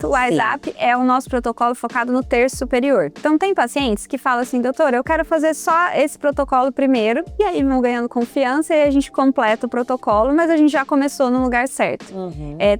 O WISE-UP é o nosso protocolo focado no terço superior. Então tem pacientes que falam assim, doutor, eu quero fazer só esse protocolo primeiro, e aí vão ganhando confiança e a gente completa o protocolo, mas a gente já começou no lugar certo.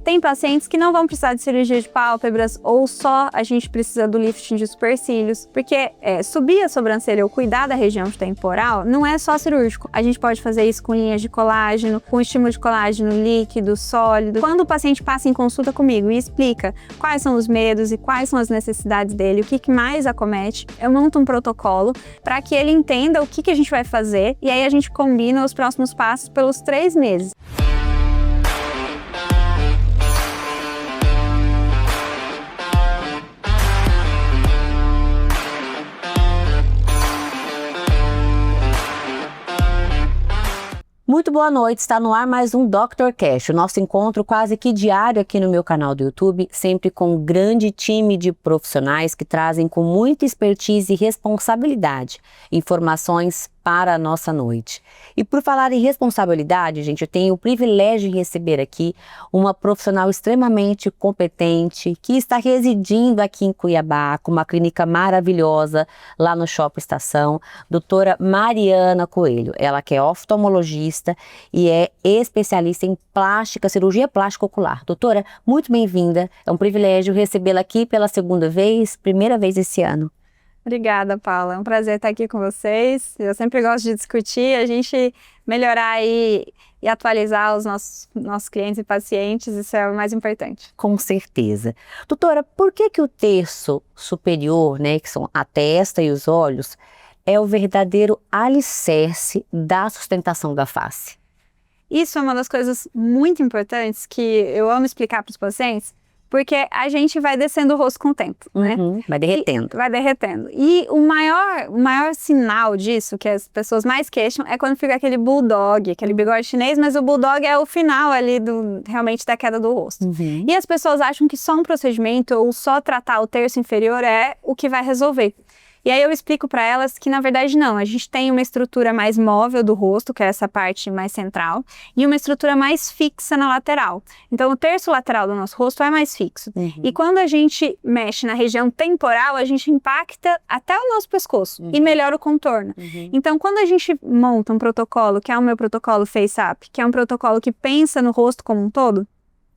Tem pacientes que não vão precisar de cirurgia de pálpebras, ou só a gente precisa do lifting de supercílios, porque subir a sobrancelha ou cuidar da região temporal não é só cirúrgico. A gente pode fazer isso com linhas de colágeno, com estímulo de colágeno líquido, sólido. Quando o paciente passa em consulta comigo e explica quais são os medos e quais são as necessidades dele, o que mais acomete, eu monto um protocolo para que ele entenda o que a gente vai fazer e aí a gente combina os próximos passos pelos 3 meses. Muito boa noite, está no ar mais um Dr. Cash, o nosso encontro quase que diário aqui no meu canal do YouTube, sempre com um grande time de profissionais que trazem com muita expertise e responsabilidade informações para a nossa noite. E por falar em responsabilidade, gente, eu tenho o privilégio de receber aqui uma profissional extremamente competente que está residindo aqui em Cuiabá, com uma clínica maravilhosa lá no Shopping Estação, doutora Mariana Coelho. Ela que é oftalmologista e é especialista em plástica, cirurgia plástica ocular. Doutora, muito bem-vinda. É um privilégio recebê-la aqui pela primeira vez esse ano. Obrigada, Paula. É um prazer estar aqui com vocês. Eu sempre gosto de discutir, a gente melhorar e atualizar os nossos clientes e pacientes, isso é o mais importante. Com certeza. Doutora, por que o terço superior, né, que são a testa e os olhos, é o verdadeiro alicerce da sustentação da face? Isso é uma das coisas muito importantes que eu amo explicar para os pacientes, porque a gente vai descendo o rosto com o tempo, né? Vai derretendo. Vai derretendo. E o maior sinal disso, que as pessoas mais queixam, é quando fica aquele bulldog, aquele bigode chinês, mas o bulldog é o final ali realmente da queda do rosto. E as pessoas acham que só um procedimento ou só tratar o terço inferior é o que vai resolver. E aí eu explico para elas que, na verdade, não. A gente tem uma estrutura mais móvel do rosto, que é essa parte mais central, e uma estrutura mais fixa na lateral. Então, o terço lateral do nosso rosto é mais fixo. E quando a gente mexe na região temporal, a gente impacta até o nosso pescoço e melhora o contorno. Então, quando a gente monta um protocolo, que é o meu protocolo FaceUp, que é um protocolo que pensa no rosto como um todo,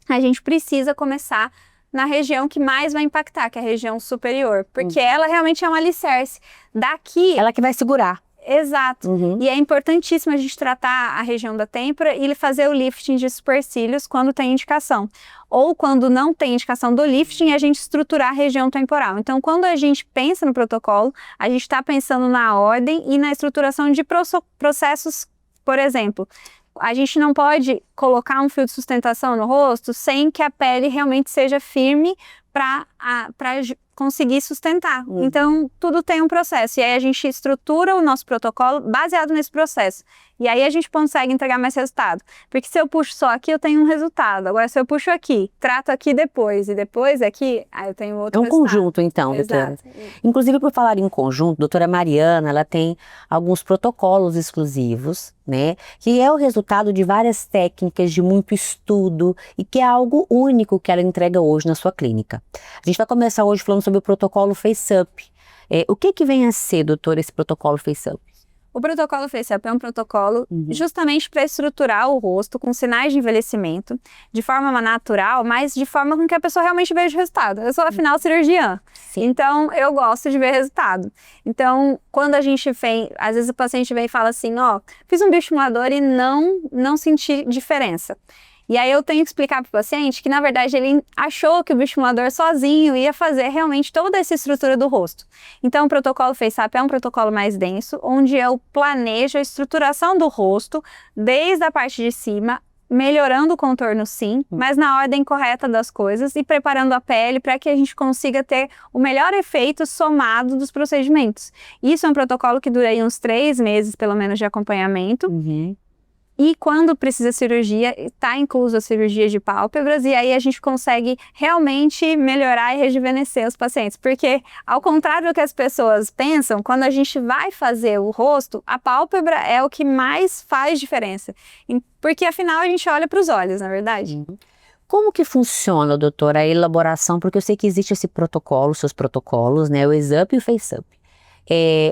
a gente precisa começar na região que mais vai impactar, que é a região superior, porque ela realmente é um alicerce. Daqui... Ela que vai segurar. Exato. E é importantíssimo a gente tratar a região da têmpora e fazer o lifting de supercílios quando tem indicação. Ou quando não tem indicação do lifting, a gente estruturar a região temporal. Então, quando a gente pensa no protocolo, a gente está pensando na ordem e na estruturação de processos, por exemplo... A gente não pode colocar um fio de sustentação no rosto sem que a pele realmente seja firme para conseguir sustentar. Então, tudo tem um processo. E aí a gente estrutura o nosso protocolo baseado nesse processo. E aí a gente consegue entregar mais resultado. Porque se eu puxo só aqui, eu tenho um resultado. Agora, se eu puxo aqui, trato aqui depois e depois aqui, aí eu tenho outro resultado. É um conjunto, então, doutora. Inclusive, por falar em conjunto, doutora Mariana, ela tem alguns protocolos exclusivos, né? Que é o resultado de várias técnicas, de muito estudo e que é algo único que ela entrega hoje na sua clínica. A gente vai começar hoje falando sobre o protocolo FaceUp. O que vem a ser, doutora, esse protocolo FaceUp? O protocolo FaceUp é um protocolo justamente para estruturar o rosto com sinais de envelhecimento de forma natural, mas de forma com que a pessoa realmente veja o resultado. Eu sou, afinal, cirurgiã, então eu gosto de ver resultado. Então, quando a gente vem, às vezes o paciente vem e fala assim, ó, fiz um bioestimulador e não senti diferença. E aí eu tenho que explicar para o paciente que, na verdade, ele achou que o bioestimulador sozinho ia fazer realmente toda essa estrutura do rosto. Então, o protocolo FaceUp é um protocolo mais denso, onde eu planejo a estruturação do rosto desde a parte de cima, melhorando o contorno sim, mas na ordem correta das coisas e preparando a pele para que a gente consiga ter o melhor efeito somado dos procedimentos. Isso é um protocolo que dura aí uns 3 meses, pelo menos, de acompanhamento. E quando precisa cirurgia, está incluso a cirurgia de pálpebras e aí a gente consegue realmente melhorar e rejuvenescer os pacientes. Porque, ao contrário do que as pessoas pensam, quando a gente vai fazer o rosto, a pálpebra é o que mais faz diferença. Porque, afinal, a gente olha para os olhos, na verdade. Como que funciona, doutora, a elaboração? Porque eu sei que existe esse protocolo, seus protocolos, né? O Ex-Up e o Face-Up.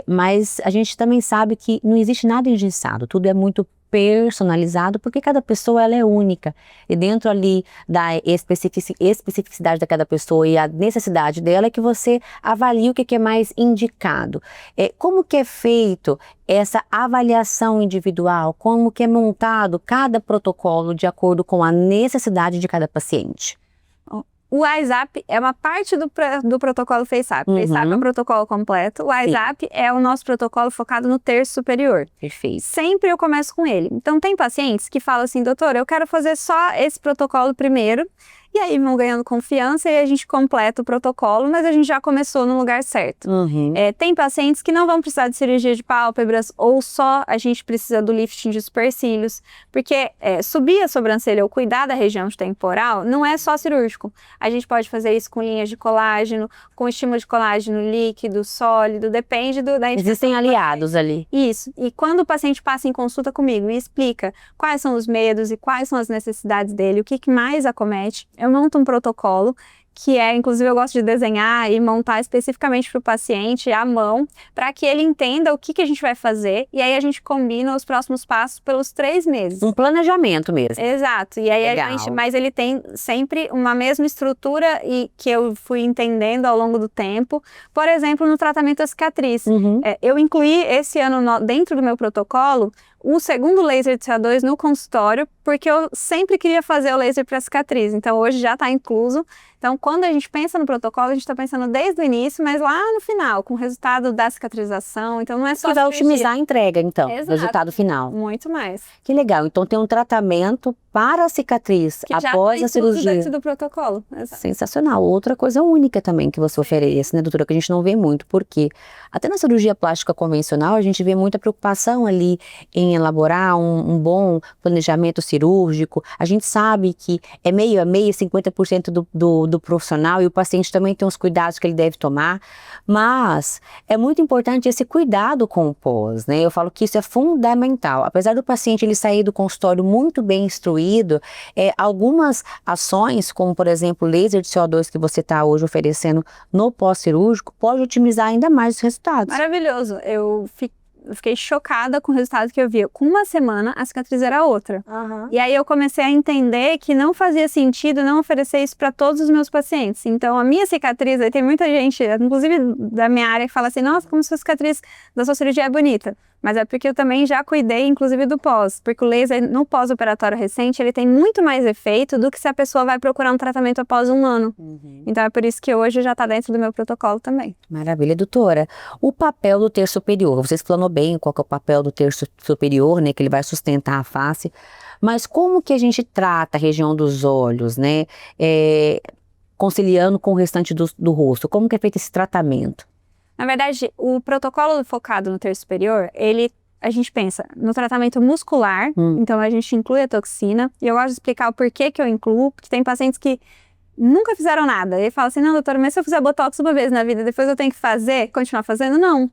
Mas a gente também sabe que não existe nada engessado, tudo é muito personalizado, porque cada pessoa ela é única. E dentro ali da especificidade de cada pessoa e a necessidade dela é que você avalie o que é mais indicado. Como que é feito essa avaliação individual? Como que é montado cada protocolo de acordo com a necessidade de cada paciente? O WhatsApp é uma parte do protocolo FaceApp. O FaceApp é um protocolo completo. O WhatsApp é o nosso protocolo focado no terço superior. Perfeito. Sempre eu começo com ele. Então, tem pacientes que falam assim, doutor, eu quero fazer só esse protocolo primeiro. E aí vão ganhando confiança e a gente completa o protocolo, mas a gente já começou no lugar certo. Tem pacientes que não vão precisar de cirurgia de pálpebras ou só a gente precisa do lifting de supercílios, porque subir a sobrancelha ou cuidar da região temporal não é só cirúrgico. A gente pode fazer isso com linhas de colágeno, com estímulo de colágeno líquido, sólido, depende da indicação. Existem aliados ali. Isso. E quando o paciente passa em consulta comigo e explica quais são os medos e quais são as necessidades dele, o que mais acomete, eu monto um protocolo que inclusive eu gosto de desenhar e montar especificamente para o paciente à mão, para que ele entenda o que a gente vai fazer e aí a gente combina os próximos passos pelos 3 meses. Um planejamento mesmo. Exato, e aí mas ele tem sempre uma mesma estrutura e que eu fui entendendo ao longo do tempo. Por exemplo, no tratamento da cicatriz. Eu incluí esse ano dentro do meu protocolo o segundo laser de CO2 no consultório, porque eu sempre queria fazer o laser para cicatriz, então hoje já está incluso. Então, quando a gente pensa no protocolo, a gente está pensando desde o início, mas lá no final, com o resultado da cicatrização. Então, não é só que vai otimizar a entrega, então, Exato. do resultado final. Muito mais. Que legal. Então, tem um tratamento para a cicatriz que após já a cirurgia. Dentro do protocolo. Exato. Sensacional. Outra coisa única também que você oferece, né, doutora, que a gente não vê muito, porque até na cirurgia plástica convencional, a gente vê muita preocupação ali em elaborar um bom planejamento cirúrgico. A gente sabe que é meio a meio, 50% do profissional, e o paciente também tem os cuidados que ele deve tomar, mas é muito importante esse cuidado com o pós, né? Eu falo que isso é fundamental. Apesar do paciente ele sair do consultório muito bem instruído, algumas ações, como por exemplo o laser de CO2 que você está hoje oferecendo no pós-cirúrgico, pode otimizar ainda mais os resultados. Maravilhoso. Eu fiquei chocada com o resultado que eu vi. Com uma semana, a cicatriz era outra. E aí eu comecei a entender que não fazia sentido não oferecer isso para todos os meus pacientes. Então, a minha cicatriz, aí tem muita gente, inclusive da minha área, que fala assim, nossa, como sua cicatriz da sua cirurgia é bonita. Mas é porque eu também já cuidei, inclusive, do pós. Porque o laser, no pós-operatório recente, ele tem muito mais efeito do que se a pessoa vai procurar um tratamento após 1 ano. Então, é por isso que hoje já está dentro do meu protocolo também. Maravilha, doutora. O papel do terço superior, você explanou bem qual que é o papel do terço superior, né? Que ele vai sustentar a face. Mas como que a gente trata a região dos olhos, né? Conciliando com o restante do rosto. Como que é feito esse tratamento? Na verdade, o protocolo focado no terço superior, a gente pensa no tratamento muscular, então a gente inclui a toxina, e eu gosto de explicar o porquê que eu incluo, porque tem pacientes que nunca fizeram nada, e falam assim, não, doutora, mas se eu fizer botox uma vez na vida, depois eu tenho que continuar fazendo? Não.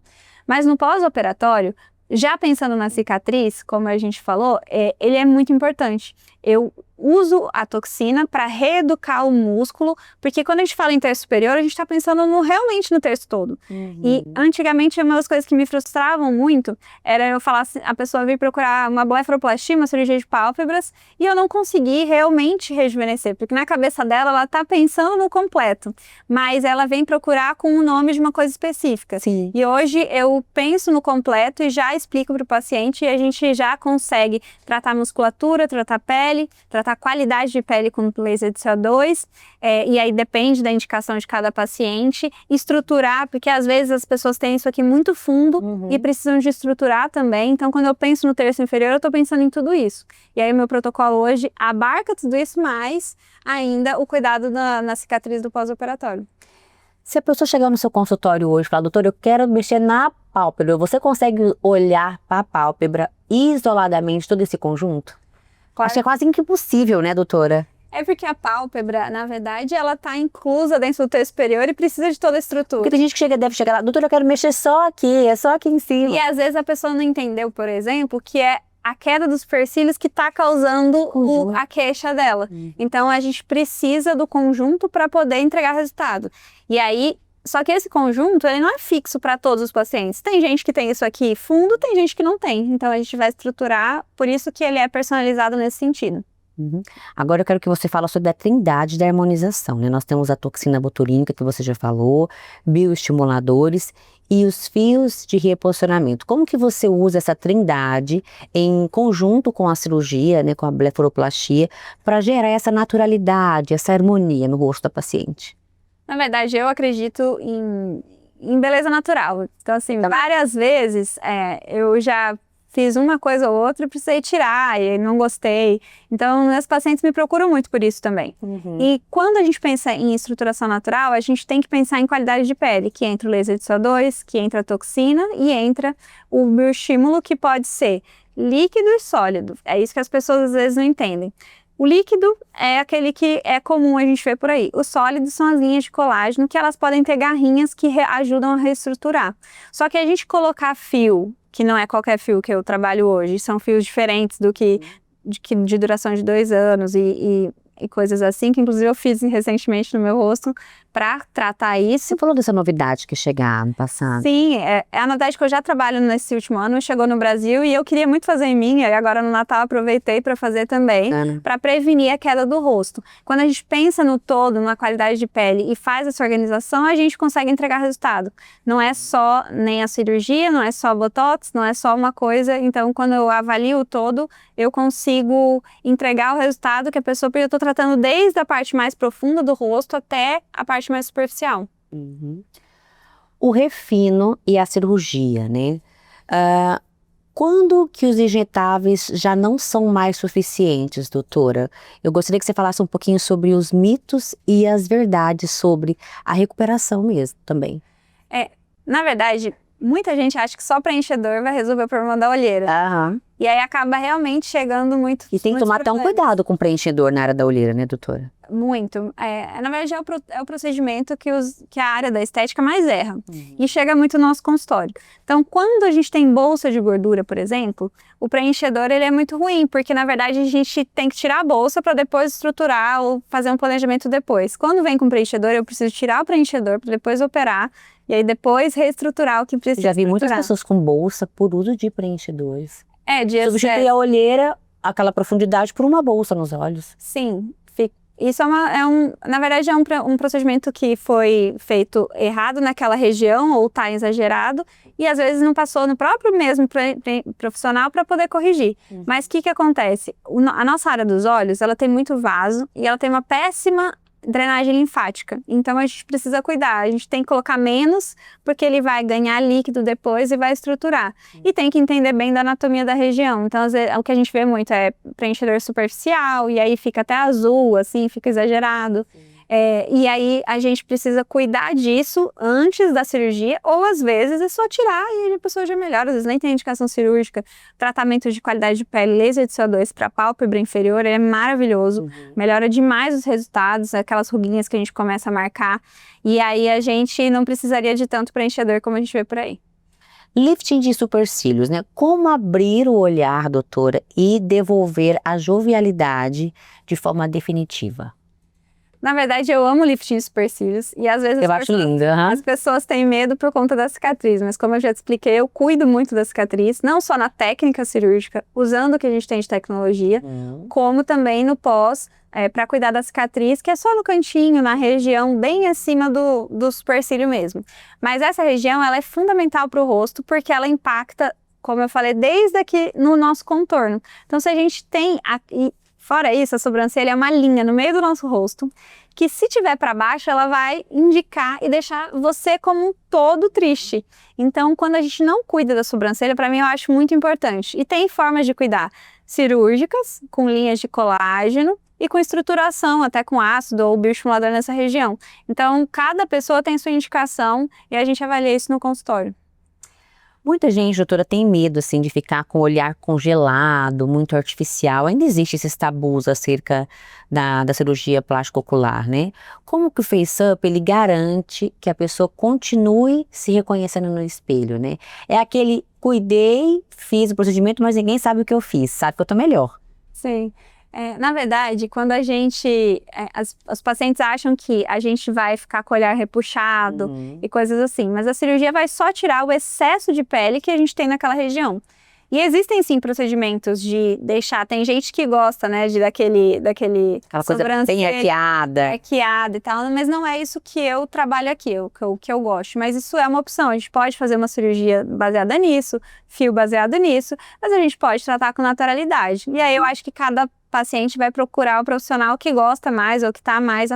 Mas no pós-operatório, já pensando na cicatriz, como a gente falou, ele é muito importante. Eu uso a toxina para reeducar o músculo, porque quando a gente fala em terço superior, a gente está pensando realmente no terço todo. E antigamente, uma das coisas que me frustravam muito era eu falar assim, a pessoa vir procurar uma blefaroplastia, uma cirurgia de pálpebras, e eu não consegui realmente rejuvenescer, porque na cabeça dela, ela está pensando no completo, mas ela vem procurar com o nome de uma coisa específica. Sim. E hoje eu penso no completo e já explico para o paciente, e a gente já consegue tratar musculatura, tratar pele, tratar qualidade de pele com laser de CO2, e aí depende da indicação de cada paciente, estruturar, porque às vezes as pessoas têm isso aqui muito fundo e precisam de estruturar também, então quando eu penso no terço inferior, eu estou pensando em tudo isso. E aí o meu protocolo hoje abarca tudo isso, mais ainda o cuidado na cicatriz do pós-operatório. Se a pessoa chegar no seu consultório hoje e falar, doutor, eu quero mexer na pálpebra, você consegue olhar para a pálpebra isoladamente todo esse conjunto? Claro. Acho que é quase impossível, né, doutora? É porque a pálpebra, na verdade, ela está inclusa dentro do terço superior e precisa de toda a estrutura. Porque tem gente que deve chegar lá, doutora, eu quero mexer só aqui, é só aqui em cima. E às vezes a pessoa não entendeu, por exemplo, que a queda dos supercílios que está causando a queixa dela. Então, a gente precisa do conjunto para poder entregar resultado. E aí, só que esse conjunto, ele não é fixo para todos os pacientes. Tem gente que tem isso aqui fundo, tem gente que não tem. Então, a gente vai estruturar, por isso que ele é personalizado nesse sentido. Agora eu quero que você fale sobre a trindade da harmonização, né? Nós temos a toxina botulínica, que você já falou, bioestimuladores e os fios de reposicionamento. Como que você usa essa trindade em conjunto com a cirurgia, né, com a blefaroplastia, para gerar essa naturalidade, essa harmonia no rosto da paciente? Na verdade, eu acredito em beleza natural. Então, assim, várias vezes eu já fiz uma coisa ou outra e precisei tirar e não gostei. Então, meus pacientes me procuram muito por isso também. E quando a gente pensa em estruturação natural, a gente tem que pensar em qualidade de pele, que entra o laser de CO2, que entra a toxina e entra o bioestímulo, que pode ser líquido e sólido. É isso que as pessoas às vezes não entendem. O líquido é aquele que é comum a gente ver por aí. Os sólidos são as linhas de colágeno, que elas podem ter garrinhas que ajudam a reestruturar. Só que a gente colocar fio, que não é qualquer fio que eu trabalho hoje, são fios diferentes do que de duração de 2 anos e coisas assim, que inclusive eu fiz recentemente no meu rosto para tratar isso. Você falou dessa novidade que chegar no passado. Sim, é a novidade que eu já trabalho nesse último ano, chegou no Brasil e eu queria muito fazer em mim, e agora no Natal aproveitei para fazer também, para prevenir a queda do rosto. Quando a gente pensa no todo, na qualidade de pele e faz essa organização, a gente consegue entregar resultado. Não é só nem a cirurgia, não é só botox, não é só uma coisa. Então, quando eu avalio o todo, eu consigo entregar o resultado que a pessoa, porque eu estou tratando desde a parte mais profunda do rosto até a parte mais superficial. O refino e a cirurgia, né? Quando que os injetáveis já não são mais suficientes, doutora? Eu gostaria que você falasse um pouquinho sobre os mitos e as verdades sobre a recuperação mesmo, também. Na verdade, muita gente acha que só preenchedor vai resolver o problema da olheira. E aí acaba realmente chegando muito. E tem que tomar até um cuidado com o preenchedor na área da olheira, né, doutora? Muito. Na verdade, é o procedimento que a área da estética mais erra. E chega muito no nosso consultório. Então, quando a gente tem bolsa de gordura, por exemplo, o preenchedor ele é muito ruim, porque na verdade a gente tem que tirar a bolsa para depois estruturar ou fazer um planejamento depois. Quando vem com preenchedor, eu preciso tirar o preenchedor para depois operar e aí depois reestruturar o que precisa. Já vi muitas pessoas com bolsa por uso de preenchedores. Substituir a olheira, aquela profundidade, por uma bolsa nos olhos. Sim. Isso na verdade, é um procedimento que foi feito errado naquela região ou está exagerado e às vezes não passou no próprio mesmo profissional para poder corrigir. Mas o que acontece? A nossa área dos olhos, ela tem muito vaso e ela tem uma péssima drenagem linfática. Então a gente precisa cuidar, a gente tem que colocar menos porque ele vai ganhar líquido depois e vai estruturar. E tem que entender bem da anatomia da região. Então às vezes, o que a gente vê muito é preenchedor superficial e aí fica até azul, assim, fica exagerado. E aí a gente precisa cuidar disso antes da cirurgia ou às vezes é só tirar e a pessoa já melhora, às vezes nem tem indicação cirúrgica. Tratamento de qualidade de pele, laser de CO2 para pálpebra inferior, ele é maravilhoso, melhora demais os resultados, aquelas ruguinhas que a gente começa a marcar e aí a gente não precisaria de tanto preenchedor como a gente vê por aí. Lifting de supercílios, né? Como abrir o olhar, doutora, e devolver a jovialidade de forma definitiva? Na verdade, eu amo lifting de supercílios e às vezes as pessoas têm medo por conta da cicatriz, mas como eu já te expliquei, eu cuido muito da cicatriz, não só na técnica cirúrgica, usando o que a gente tem de tecnologia, como também no pós, para cuidar da cicatriz, que é só no cantinho, na região bem acima do supercílio mesmo. Mas essa região, ela é fundamental para o rosto porque ela impacta, como eu falei, desde aqui no nosso contorno. Então, se a gente tem fora isso, a sobrancelha é uma linha no meio do nosso rosto, que se tiver para baixo, ela vai indicar e deixar você como um todo triste. Então, quando a gente não cuida da sobrancelha, para mim eu acho muito importante. E tem formas de cuidar cirúrgicas, com linhas de colágeno, e com estruturação, até com ácido ou bioestimulador nessa região. Então, cada pessoa tem sua indicação e a gente avalia isso no consultório. Muita gente, doutora, tem medo, assim, de ficar com o olhar congelado, muito artificial. Ainda existe esses tabus acerca da cirurgia plástica-ocular, né? Como que o Face-Up, ele garante que a pessoa continue se reconhecendo no espelho, né? É aquele, cuidei, fiz o procedimento, mas ninguém sabe o que eu fiz, sabe que eu tô melhor. Sim. Na verdade, quando a gente, os pacientes acham que a gente vai ficar com o olhar repuxado e coisas assim, mas a cirurgia vai só tirar o excesso de pele que a gente tem naquela região. E existem sim procedimentos de deixar, tem gente que gosta, né, daquele Aquela coisa bem arqueada. Arqueada e tal, mas não é isso que eu trabalho aqui, o que eu gosto. Mas isso é uma opção, a gente pode fazer uma cirurgia baseada nisso, fio baseado nisso, mas a gente pode tratar com naturalidade. E aí eu acho que cada paciente vai procurar o profissional que gosta mais ou que está mais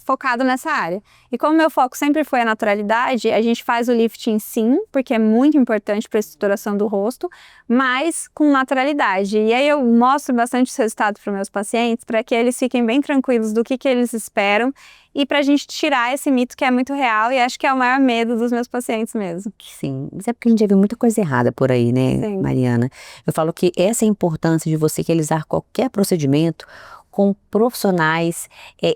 focado nessa área. E como meu foco sempre foi a naturalidade, a gente faz o lifting sim, porque é muito importante para a estruturação do rosto, mas com naturalidade. E aí eu mostro bastante os resultados para meus pacientes, para que eles fiquem bem tranquilos do que eles esperam e para a gente tirar esse mito que é muito real e acho que é o maior medo dos meus pacientes mesmo. Sim, mas é porque a gente já viu muita coisa errada por aí, né, Sim. Mariana? Eu falo que essa é a importância de você realizar qualquer procedimento com profissionais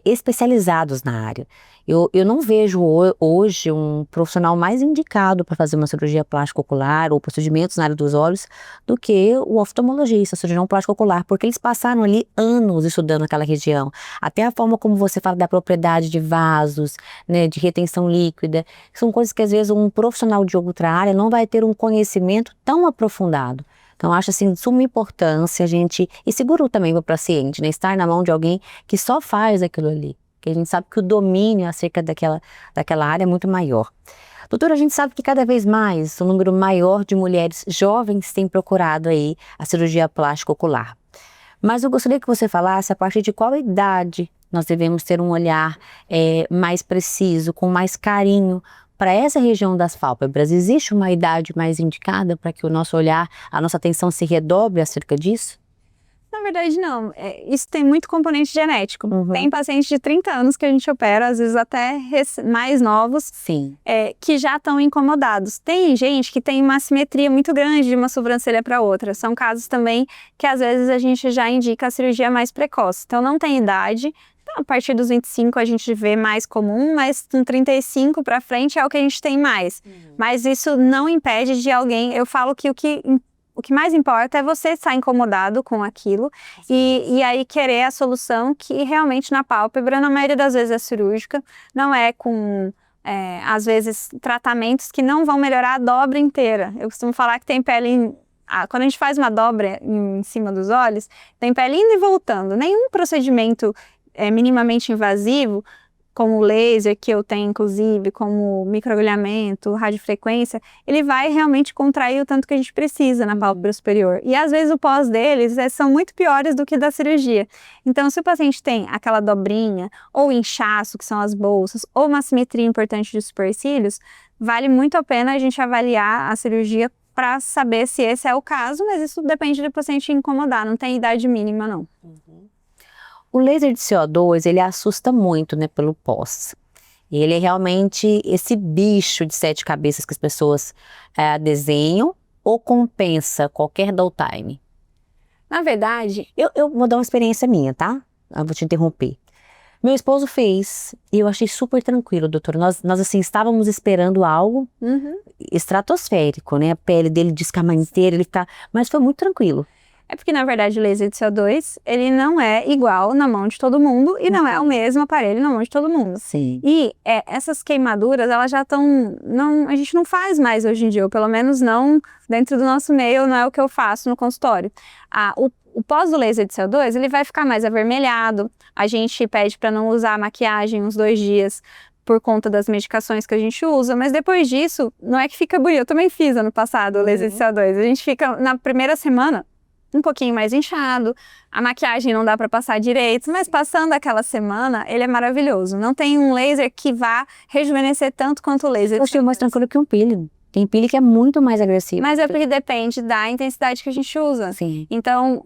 especializados na área. Eu não vejo hoje um profissional mais indicado para fazer uma cirurgia plástica ocular ou procedimentos na área dos olhos do que o oftalmologista, o cirurgião plástico ocular, porque eles passaram ali anos estudando aquela região. Até a forma como você fala da propriedade de vasos, né, de retenção líquida, são coisas que às vezes um profissional de outra área não vai ter um conhecimento tão aprofundado. Então, acho assim, de suma importância a gente, e seguro também para o paciente, né, estar na mão de alguém que só faz aquilo ali, que a gente sabe que o domínio acerca daquela área é muito maior. Doutora, a gente sabe que cada vez mais um número maior de mulheres jovens tem procurado aí a cirurgia plástica ocular. Mas eu gostaria que você falasse a partir de qual idade nós devemos ter um olhar mais preciso, com mais carinho, para essa região das pálpebras. Existe uma idade mais indicada para que o nosso olhar, a nossa atenção se redobre acerca disso? Na verdade, não. Isso tem muito componente genético. Tem pacientes de 30 anos que a gente opera, às vezes até mais novos, Sim. Que já estão incomodados. Tem gente que tem uma assimetria muito grande de uma sobrancelha para outra. São casos também que às vezes a gente já indica a cirurgia mais precoce. Então não tem idade. A partir dos 25 a gente vê mais comum, mas com 35 para frente é o que a gente tem mais. Mas isso não impede de alguém, eu falo que o que mais importa é você estar incomodado com aquilo e aí querer a solução que realmente na pálpebra, na maioria das vezes é cirúrgica, não é com, às vezes, tratamentos que não vão melhorar a dobra inteira. Eu costumo falar que tem pele... Quando a gente faz uma dobra em cima dos olhos, tem pele indo e voltando. Nenhum procedimento minimamente invasivo, como o laser, que eu tenho inclusive, como microagulhamento, radiofrequência, ele vai realmente contrair o tanto que a gente precisa na pálpebra superior. E às vezes o pós deles são muito piores do que da cirurgia. Então, se o paciente tem aquela dobrinha, ou inchaço, que são as bolsas, ou uma assimetria importante de supercílios, vale muito a pena a gente avaliar a cirurgia para saber se esse é o caso, mas isso depende do paciente incomodar, não tem idade mínima não. O laser de CO2, ele assusta muito, né, pelo pós. Ele é realmente esse bicho de 7 cabeças que as pessoas desenham ou compensa qualquer downtime? Na verdade, eu vou dar uma experiência minha, tá? Eu vou te interromper. Meu esposo fez e eu achei super tranquilo, doutora. Nós assim, estávamos esperando algo estratosférico, né? A pele dele descamar inteira, mas foi muito tranquilo. É porque, na verdade, o laser de CO2, ele não é igual na mão de todo mundo e não é o mesmo aparelho na mão de todo mundo. Sim. E essas queimaduras, elas já estão... a gente não faz mais hoje em dia, ou pelo menos não dentro do nosso meio, não é o que eu faço no consultório. O pós do laser de CO2, ele vai ficar mais avermelhado. A gente pede para não usar maquiagem uns 2 dias por conta das medicações que a gente usa, mas depois disso, não é que fica bonito. Eu também fiz ano passado o laser de CO2. A gente fica, na primeira semana, um pouquinho mais inchado, a maquiagem não dá para passar direito, mas passando aquela semana, ele é maravilhoso. Não tem um laser que vá rejuvenescer tanto quanto o laser. Eu achei mais tranquilo que um peeling. Tem peeling que é muito mais agressivo. Mas é porque depende da intensidade que a gente usa. Sim. Então,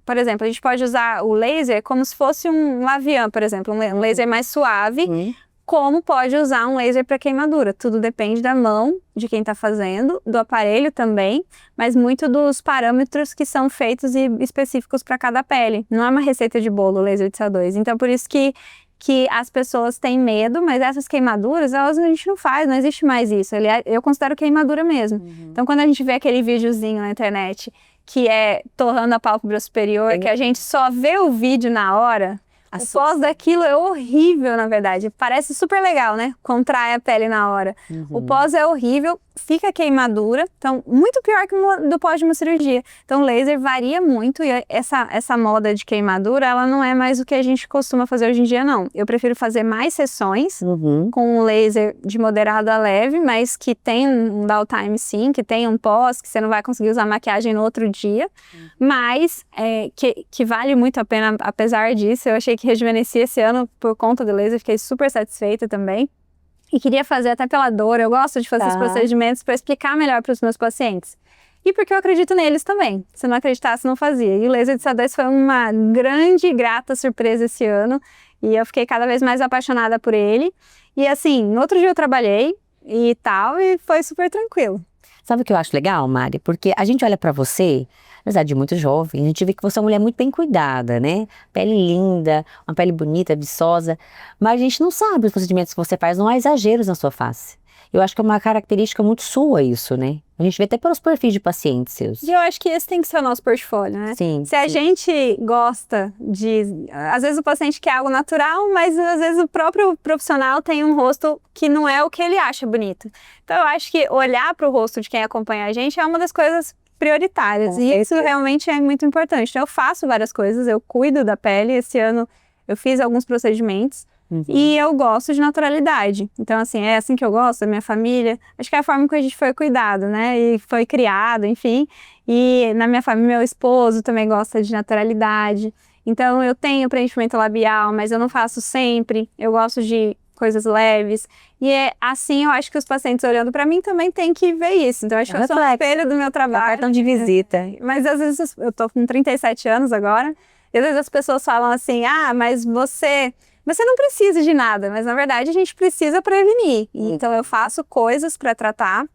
por exemplo, a gente pode usar o laser como se fosse um Lavian, por exemplo, um laser mais suave, como pode usar um laser para queimadura. Tudo depende da mão de quem está fazendo, do aparelho também, mas muito dos parâmetros que são feitos e específicos para cada pele. Não é uma receita de bolo o laser de CO2. Então, por isso que as pessoas têm medo, mas essas queimaduras, elas a gente não faz, não existe mais isso. Eu considero queimadura mesmo. Então, quando a gente vê aquele videozinho na internet que é torrando a pálpebra superior, que a gente só vê o vídeo na hora, o pós daquilo é horrível, na verdade. Parece super legal, né? Contrai a pele na hora. O pós é horrível, fica queimadura. Então, muito pior que do pós de uma cirurgia. Então, o laser varia muito e essa moda de queimadura, ela não é mais o que a gente costuma fazer hoje em dia, não. Eu prefiro fazer mais sessões com um laser de moderado a leve, mas que tem um downtime sim, que tem um pós, que você não vai conseguir usar maquiagem no outro dia. Mas que vale muito a pena, apesar disso. Eu achei que rejuvenesci esse ano por conta do laser, fiquei super satisfeita também. E queria fazer até pela dor, eu gosto de fazer os procedimentos para explicar melhor para os meus pacientes. E porque eu acredito neles também. Se não acreditasse, não fazia. E o laser de CO2 foi uma grande e grata surpresa esse ano. E eu fiquei cada vez mais apaixonada por ele. E assim, no outro dia eu trabalhei e tal, e foi super tranquilo. Sabe o que eu acho legal, Mari? Porque a gente olha pra você, apesar de muito jovem, a gente vê que você é uma mulher muito bem cuidada, né? Pele linda, uma pele bonita, viçosa. Mas a gente não sabe os procedimentos que você faz, não há exageros na sua face. Eu acho que é uma característica muito sua isso, né? A gente vê até pelos perfis de pacientes seus. E eu acho que esse tem que ser o nosso portfólio, né? Sim. Se a gente gosta de... Às vezes o paciente quer algo natural, mas às vezes o próprio profissional tem um rosto que não é o que ele acha bonito. Então eu acho que olhar para o rosto de quem acompanha a gente é uma das coisas prioritárias. E isso realmente é muito importante. Então eu faço várias coisas, eu cuido da pele. Esse ano eu fiz alguns procedimentos. E eu gosto de naturalidade. Então, assim, é assim que eu gosto, da minha família. Acho que é a forma que a gente foi cuidado, né? E foi criado, enfim. E na minha família, meu esposo também gosta de naturalidade. Então, eu tenho preenchimento labial, mas eu não faço sempre. Eu gosto de coisas leves. E é assim, eu acho que os pacientes olhando pra mim também têm que ver isso. Então, eu acho que eu sou um espelho do meu trabalho. Cartão de visita. Mas, às vezes, eu tô com 37 anos agora. E, às vezes, as pessoas falam assim, mas você não precisa de nada, mas na verdade a gente precisa prevenir. Então eu faço coisas para tratar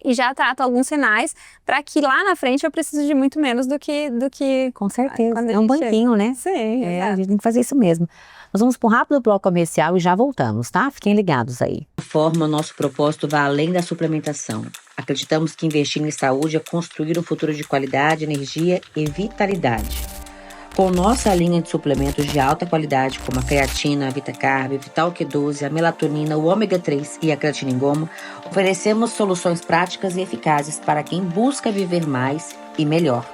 e já trato alguns sinais para que lá na frente eu precise de muito menos do que com certeza, é um banquinho, né? Sim, a gente tem que fazer isso mesmo. Nós vamos para um rápido bloco comercial e já voltamos, tá? Fiquem ligados aí. De forma, o nosso propósito vai além da suplementação. Acreditamos que investir em saúde é construir um futuro de qualidade, energia e vitalidade. Com nossa linha de suplementos de alta qualidade, como a creatina, a VitaCarb, Vital Q12, a melatonina, o ômega 3 e a creatina em goma, oferecemos soluções práticas e eficazes para quem busca viver mais e melhor.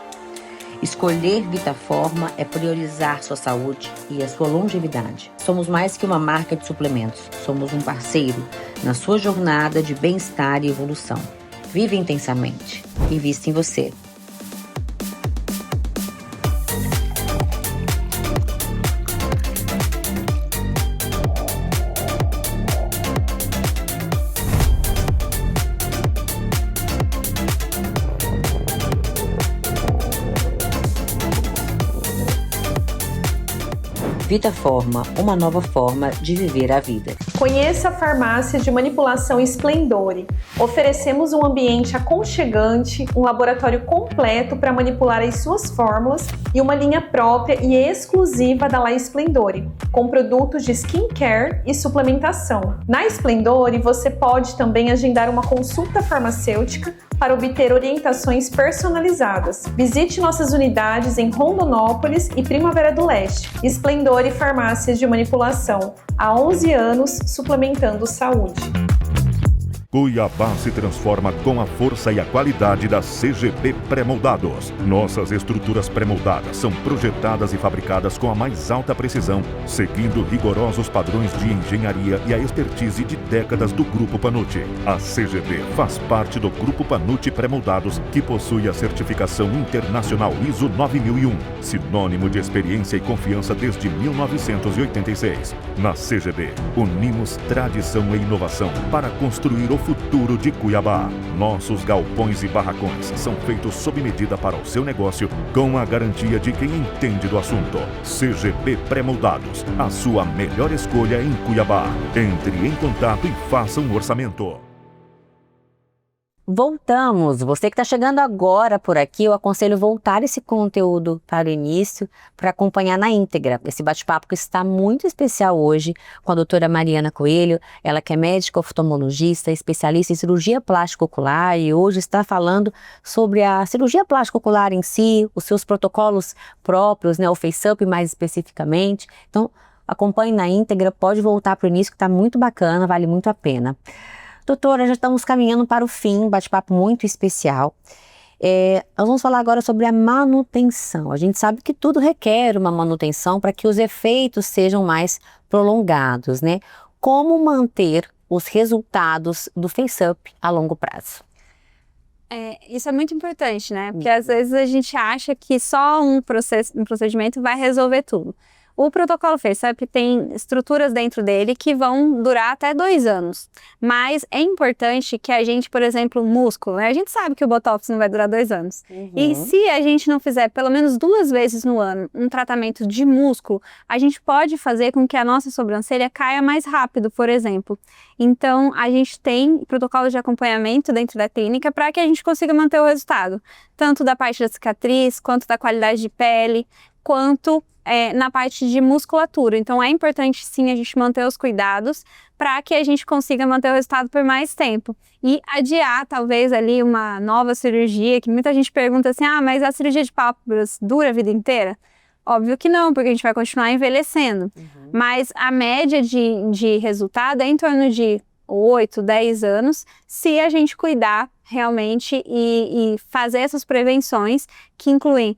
Escolher Vitaforma é priorizar sua saúde e a sua longevidade. Somos mais que uma marca de suplementos, somos um parceiro na sua jornada de bem-estar e evolução. Vive intensamente. Invista em você. Vitaforma, uma nova forma de viver a vida. Conheça a farmácia de manipulação Splendore. Oferecemos um ambiente aconchegante, um laboratório completo para manipular as suas fórmulas e uma linha própria e exclusiva da La Splendore, com produtos de skincare e suplementação. Na Splendore, você pode também agendar uma consulta farmacêutica para obter orientações personalizadas. Visite nossas unidades em Rondonópolis e Primavera do Leste. Splendore Farmácias de Manipulação. Há 11 anos, suplementando saúde. Cuiabá se transforma com a força e a qualidade da CGB Pré-Moldados. Nossas estruturas pré-moldadas são projetadas e fabricadas com a mais alta precisão, seguindo rigorosos padrões de engenharia e a expertise de décadas do Grupo Panucci. A CGB faz parte do Grupo Panucci Pré-Moldados, que possui a certificação internacional ISO 9001, sinônimo de experiência e confiança desde 1986. Na CGB, unimos tradição e inovação para construir o futuro de Cuiabá. Nossos galpões e barracões são feitos sob medida para o seu negócio, com a garantia de quem entende do assunto. CGP Pré-Moldados, a sua melhor escolha em Cuiabá. Entre em contato e faça um orçamento. Voltamos! Você que está chegando agora por aqui, eu aconselho voltar esse conteúdo para o início, para acompanhar na íntegra. Esse bate-papo que está muito especial hoje com a doutora Mariana Coelho, ela que é médica oftalmologista, especialista em cirurgia plástica ocular e hoje está falando sobre a cirurgia plástica ocular em si, os seus protocolos próprios, né, o Face-Up mais especificamente. Então, acompanhe na íntegra, pode voltar para o início que está muito bacana, vale muito a pena. Doutora, já estamos caminhando para o fim, bate-papo muito especial. Nós vamos falar agora sobre a manutenção. A gente sabe que tudo requer uma manutenção para que os efeitos sejam mais prolongados, né? Como manter os resultados do Face-Up a longo prazo? Isso é muito importante, né? Porque às vezes a gente acha que só um procedimento vai resolver tudo. O protocolo Face-Up tem estruturas dentro dele que vão durar até 2 anos. Mas é importante que a gente, por exemplo, músculo, né? A gente sabe que o Botox não vai durar 2 anos. E se a gente não fizer pelo menos 2 vezes no ano um tratamento de músculo, a gente pode fazer com que a nossa sobrancelha caia mais rápido, por exemplo. Então, a gente tem protocolos de acompanhamento dentro da clínica para que a gente consiga manter o resultado. Tanto da parte da cicatriz, quanto da qualidade de pele, quanto na parte de musculatura. Então é importante sim a gente manter os cuidados para que a gente consiga manter o resultado por mais tempo. E adiar talvez ali uma nova cirurgia, que muita gente pergunta assim, mas a cirurgia de pálpebras dura a vida inteira? Óbvio que não, porque a gente vai continuar envelhecendo. Mas a média de resultado é em torno de 8, 10 anos, se a gente cuidar realmente e fazer essas prevenções que incluem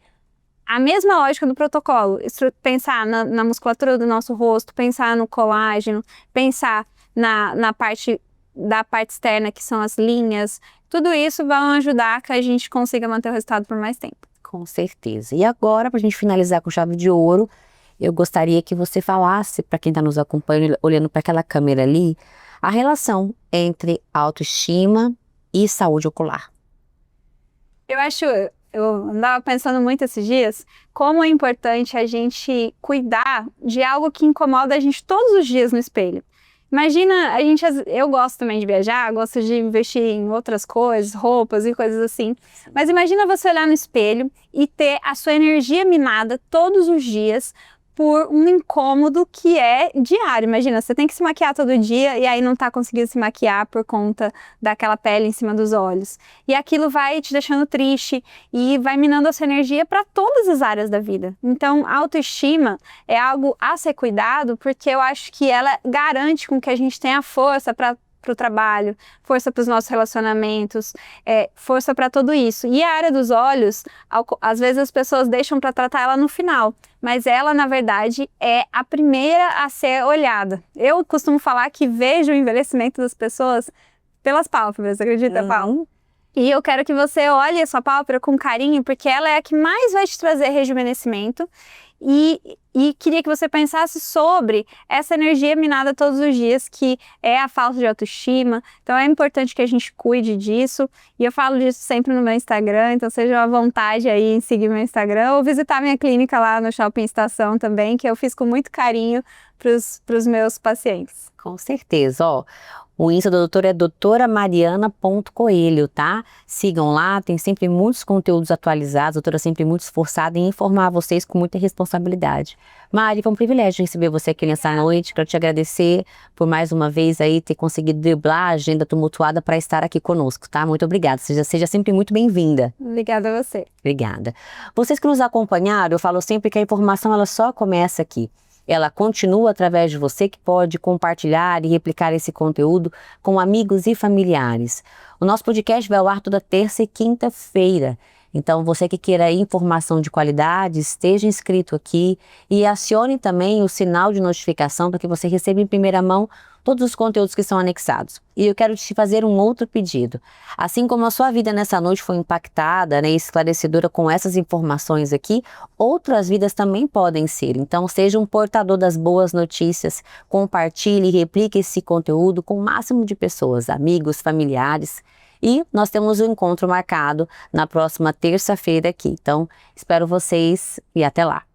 a mesma lógica do protocolo, pensar na musculatura do nosso rosto, pensar no colágeno, pensar na parte da parte externa, que são as linhas, tudo isso vai ajudar que a gente consiga manter o resultado por mais tempo. Com certeza. E agora, para a gente finalizar com chave de ouro, eu gostaria que você falasse, para quem está nos acompanhando, olhando para aquela câmera ali, a relação entre autoestima e saúde ocular. Eu andava pensando muito esses dias, como é importante a gente cuidar de algo que incomoda a gente todos os dias no espelho. Imagina, eu gosto também de viajar, gosto de investir em outras coisas, roupas e coisas assim. Mas imagina você olhar no espelho e ter a sua energia minada todos os dias por um incômodo que é diário. Imagina, você tem que se maquiar todo dia e aí não tá conseguindo se maquiar por conta daquela pele em cima dos olhos. E aquilo vai te deixando triste e vai minando a sua energia para todas as áreas da vida. Então, a autoestima é algo a ser cuidado, porque eu acho que ela garante com que a gente tenha força para o trabalho, força para os nossos relacionamentos, força para tudo isso. E a área dos olhos, às vezes as pessoas deixam para tratar ela no final, mas ela, na verdade, é a primeira a ser olhada. Eu costumo falar que vejo o envelhecimento das pessoas pelas pálpebras, acredita, Paulo? E eu quero que você olhe a sua pálpebra com carinho, porque ela é a que mais vai te trazer rejuvenescimento. E queria que você pensasse sobre essa energia minada todos os dias, que é a falta de autoestima. Então é importante que a gente cuide disso, e eu falo disso sempre no meu Instagram, então seja à vontade aí em seguir meu Instagram ou visitar minha clínica lá no Shopping Estação também, que eu fiz com muito carinho para os meus pacientes. Com certeza, ó. O Insta da doutora é doutoramariana.coelho, tá? Sigam lá, tem sempre muitos conteúdos atualizados, a doutora é sempre muito esforçada em informar vocês com muita responsabilidade. Mari, foi um privilégio receber você aqui nessa noite, quero te agradecer por mais uma vez aí ter conseguido driblar a agenda tumultuada para estar aqui conosco, tá? Muito obrigada, seja sempre muito bem-vinda. Obrigada a você. Obrigada. Vocês que nos acompanharam, eu falo sempre que a informação ela só começa aqui. Ela continua através de você que pode compartilhar e replicar esse conteúdo com amigos e familiares. O nosso podcast vai ao ar toda terça e quinta-feira. Então, você que queira informação de qualidade, esteja inscrito aqui e acione também o sinal de notificação para que você receba em primeira mão todos os conteúdos que são anexados. E eu quero te fazer um outro pedido. Assim como a sua vida nessa noite foi impactada, né, e esclarecedora com essas informações aqui, outras vidas também podem ser. Então, seja um portador das boas notícias, compartilhe e replique esse conteúdo com o máximo de pessoas, amigos, familiares. E nós temos um encontro marcado na próxima terça-feira aqui. Então, espero vocês e até lá.